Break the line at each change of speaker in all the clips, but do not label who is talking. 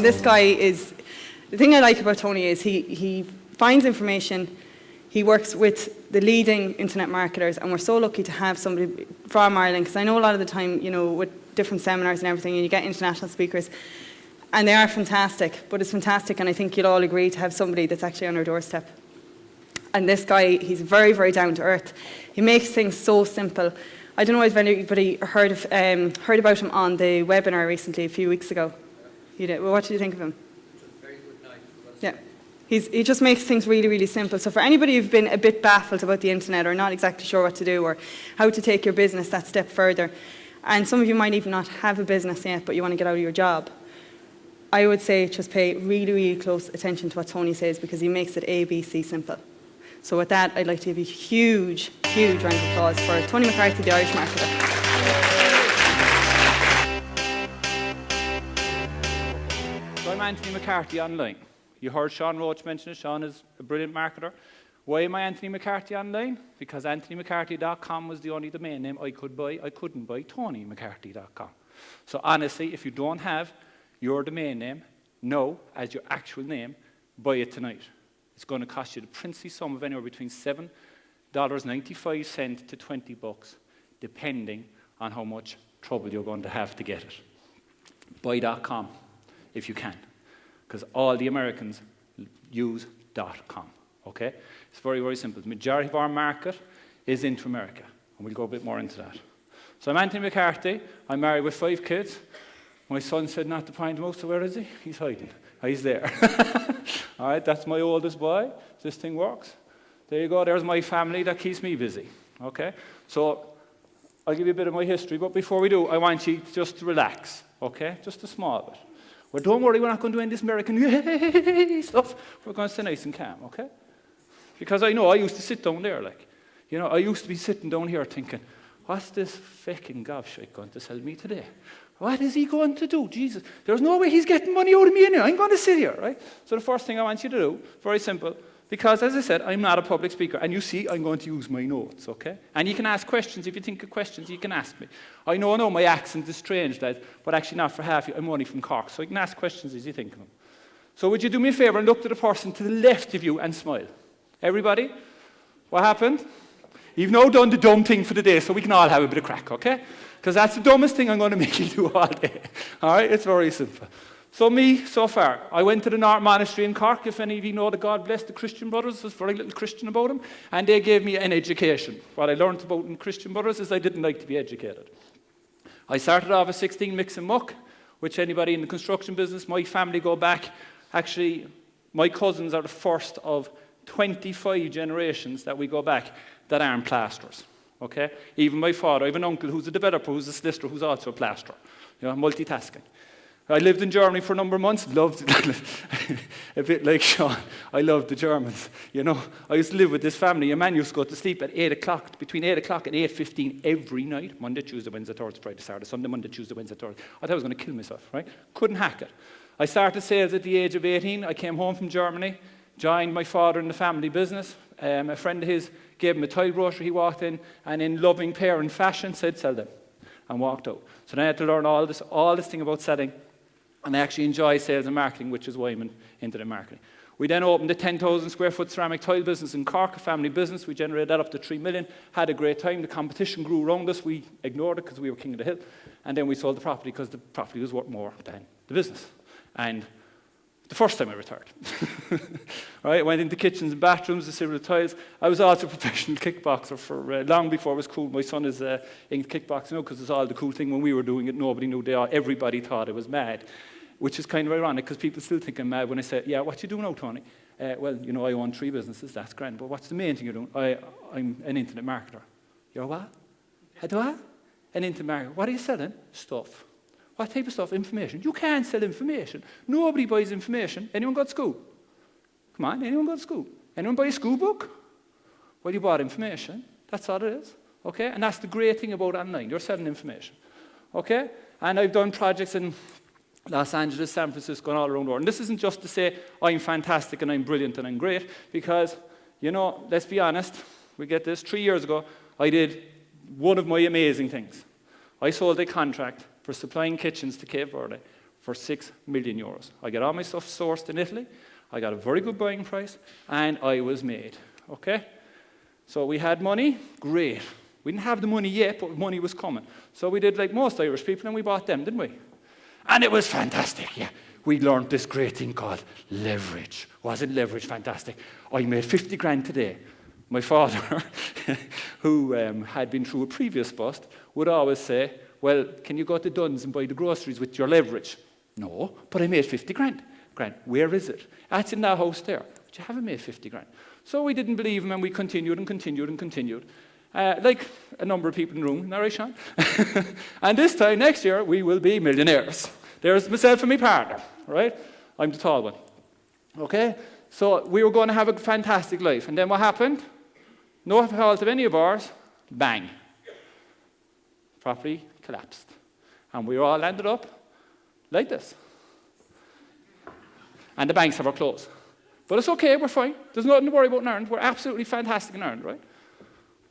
This guy is, the thing I like about Tony is he finds information, he works with the leading internet marketers, and we're so lucky to have somebody from Ireland, because I know a lot of the time, you know, with different seminars and everything, and you get international speakers, and they are fantastic, but it's fantastic, and I think you'll all agree to have somebody that's actually on our doorstep. And this guy, he's very, very down to earth. He makes things so simple. I don't know if anybody heard about him on the webinar recently, a few weeks ago. You did. Well, what did you think of him?
Very good night.
Yeah. He just makes things really, really simple. So for anybody who've been a bit baffled about the internet or not exactly sure what to do or how to take your business that step further, and some of you might even not have a business yet, but you want to get out of your job, I would say just pay really, really close attention to what Tony says, because he makes it ABC simple. So with that, I'd like to give you a huge, huge round of applause for Tony McCarthy, the Irish marketer.
So I'm Anthony McCarthy online. You heard Sean Roach mention it. Sean is a brilliant marketer. Why am I Anthony McCarthy online? Because AnthonyMcCarthy.com was the only domain name I could buy. I couldn't buy TonyMcCarthy.com. So honestly, if you don't have your domain name now as your actual name, buy it tonight. It's going to cost you the princely sum of anywhere between $7.95 to $20, depending on how much trouble you're going to have to get it. Buy.com. If you can, because all the Americans use .com, okay? It's very, very simple. The majority of our market is into America, and we'll go a bit more into that. So I'm Anthony McCarthy. I'm married with 5 kids. My son said not to point him out, so where is he? He's hiding. Oh, he's there. All right, that's my oldest boy. This thing works. There you go. There's my family. That keeps me busy, okay? So I'll give you a bit of my history, but before we do, I want you just to relax, okay? Just a small bit. Well, don't worry, we're not going to do any of this American stuff. We're going to stay nice and calm, okay? Because I know I used to sit down there, like, you know, I used to be sitting down here thinking, what's this fucking gobshite going to sell me today? What is he going to do? Jesus, there's no way he's getting money out of me anyway. I'm going to sit here, right? So the first thing I want you to do, very simple, because as I said, I'm not a public speaker, and you see, I'm going to use my notes, okay? And you can ask questions. If you think of questions, you can ask me. I know my accent is strange, lads, but actually not for half. I'm only from Cork, so you can ask questions as you think of them. So would you do me a favour and look to the person to the left of you and smile? Everybody? What happened? You've now done the dumb thing for the day, so we can all have a bit of crack, okay? Because that's the dumbest thing I'm going to make you do all day. All right? It's very simple. So me, so far, I went to the North Monastery in Cork. If any of you know that God bless the Christian Brothers, there's very little Christian about them, and they gave me an education. What I learned about in Christian Brothers is I didn't like to be educated. I started off at 16 mix and muck, which anybody in the construction business, my family go back. Actually, my cousins are the first of 25 generations that we go back that aren't plasterers. Okay? Even my father, I have an uncle who's a developer, who's a solicitor, who's also a plasterer. You know, multitasking. I lived in Germany for a number of months, loved it. A bit like Sean, I loved the Germans. You know, I used to live with this family. A man used to go to sleep at 8 o'clock, between 8 o'clock and 8:15 every night, Monday, Tuesday, Wednesday, Thursday, Friday, Saturday, Sunday, Monday, Tuesday, Wednesday, Thursday. I thought I was going to kill myself, right? Couldn't hack it. I started sales at the age of 18. I came home from Germany, joined my father in the family business. A friend of his gave him a tile brochure. He walked in, and in loving parent fashion said, sell them, and walked out. So then I had to learn all this thing about selling. And I actually enjoy sales and marketing, which is why I'm into the marketing. We then opened a 10,000 square foot ceramic tile business in Cork, a family business. We generated that up to 3 million, had a great time. The competition grew around us. We ignored it because we were king of the hill. And then we sold the property because the property was worth more than the business. And the first time I retired. Right, I went into kitchens and bathrooms, the civil tiles. I was also a professional kickboxer for long before it was cool. My son is in kickboxing now because it's all the cool thing. When we were doing it, nobody knew. Everybody thought I was mad, which is kind of ironic because people still think I'm mad when I say, yeah, what you doing now, Tony? Well, you know, I own 3 businesses, that's grand. But what's the main thing you're doing? I'm an internet marketer. You're what? A what? An internet marketer. What are you selling? Stuff. What type of stuff? Information. You can't sell information. Nobody buys information. Anyone got school? Come on, anyone got school? Anyone buy a school book? Well, you bought information. That's all it is. Okay? And that's the great thing about online. You're selling information. Okay? And I've done projects in Los Angeles, San Francisco, and all around the world. And this isn't just to say I'm fantastic and I'm brilliant and I'm great, because, you know, let's be honest, we get this. 3 years ago, I did one of my amazing things. I sold a contract for supplying kitchens to Cape Verde for 6 million euros. I got all my stuff sourced in Italy, I got a very good buying price, and I was made, okay? So we had money, great. We didn't have the money yet, but money was coming. So we did like most Irish people, and we bought them, didn't we? And it was fantastic, yeah. We learned this great thing called leverage. Wasn't leverage fantastic? I made 50 grand today. My father, who had been through a previous bust, would always say, well, can you go to Dunn's and buy the groceries with your leverage? No, but I made 50 grand. Where is it? That's in that house there. But you haven't made 50 grand. So we didn't believe him, and we continued and continued and continued. Like a number of people in the room, isn't that right, Sean? And this time, next year, we will be millionaires. There's myself and my partner, right? I'm the tall one. Okay? So we were going to have a fantastic life. And then what happened? No fault of any of ours. Bang. Property collapsed. And we all ended up like this. And the banks have our closed. But it's okay, we're fine. There's nothing to worry about in Ireland. We're absolutely fantastic in Ireland, right?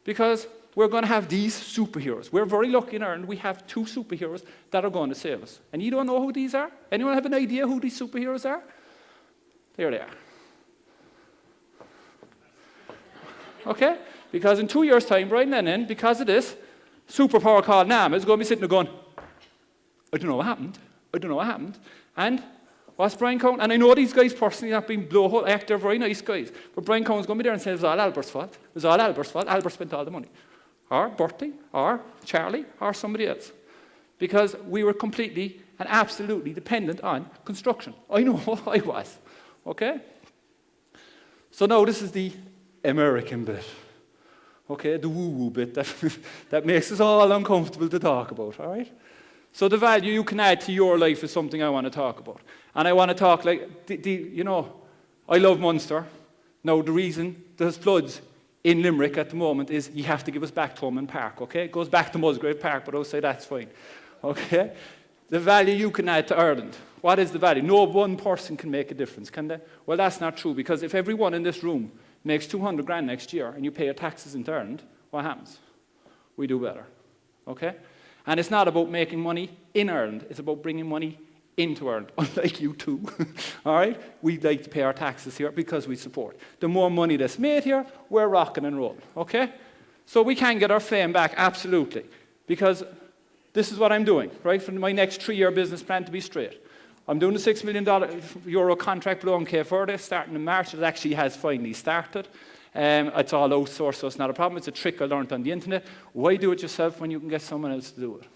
Because we're going to have these superheroes. We're very lucky in Ireland. We have 2 superheroes that are going to save us. And you don't know who these are? Anyone have an idea who these superheroes are? There they are. Okay? Because in 2 years' time, Brian Lennon, because of this, superpower called NAM is going to be sitting there going, I don't know what happened. I don't know what happened. And what's Brian Cohen? And I know these guys personally have been blowhole act, they're very nice guys. But Brian Cohen's going to be there and say it was all Albert's fault. It was all Albert's fault. Albert spent all the money. Or Bertie, or Charlie, or somebody else. Because we were completely and absolutely dependent on construction. I know I was. Okay? So now this is the American bit. Okay, the woo-woo bit that makes us all uncomfortable to talk about, all right? So the value you can add to your life is something I want to talk about. And I want to talk like, you know, I love Munster. Now, the reason there's floods in Limerick at the moment is you have to give us back Thomond Park, okay? It goes back to Musgrave Park, but I'll say that's fine, okay? The value you can add to Ireland. What is the value? No one person can make a difference, can they? Well, that's not true, because if everyone in this room makes 200 grand next year and you pay your taxes into Ireland, what happens? We do better, okay? And it's not about making money in Ireland, it's about bringing money into Ireland, unlike you two, all right? We like to pay our taxes here because we support. The more money that's made here, we're rocking and rolling, okay? So we can get our fame back, absolutely, because this is what I'm doing, right? For my next 3-year business plan to be straight. I'm doing a €6 million euro contract below K Verde, starting in March. It actually has finally started. It's all outsourced, so it's not a problem. It's a trick I learned on the internet. Why do it yourself when you can get someone else to do it?